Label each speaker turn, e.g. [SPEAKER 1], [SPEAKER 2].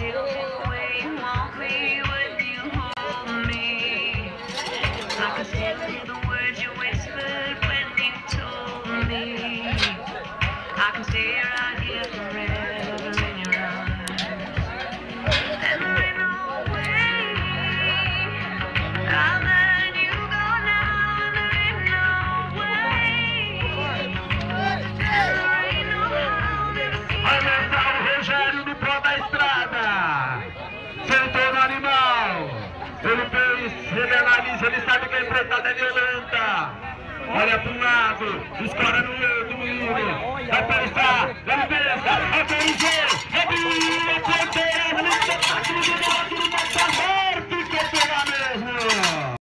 [SPEAKER 1] still feel the way you want me when you hold me. I can still hear the words you whispered when you told me. I can stay right here forever in your arms. And there ain't no way I'll let you go now. And there ain't no way. And there ain't no how this
[SPEAKER 2] Aumentar o Rogério no pó da estrada. Sentou no animal. Ele fez, ele analisa, ele sabe que a empreitada é violenta. Olha para um lado, escora no outro, menino. Vai pensar, ele pensa, autorizou, abriu a porteira.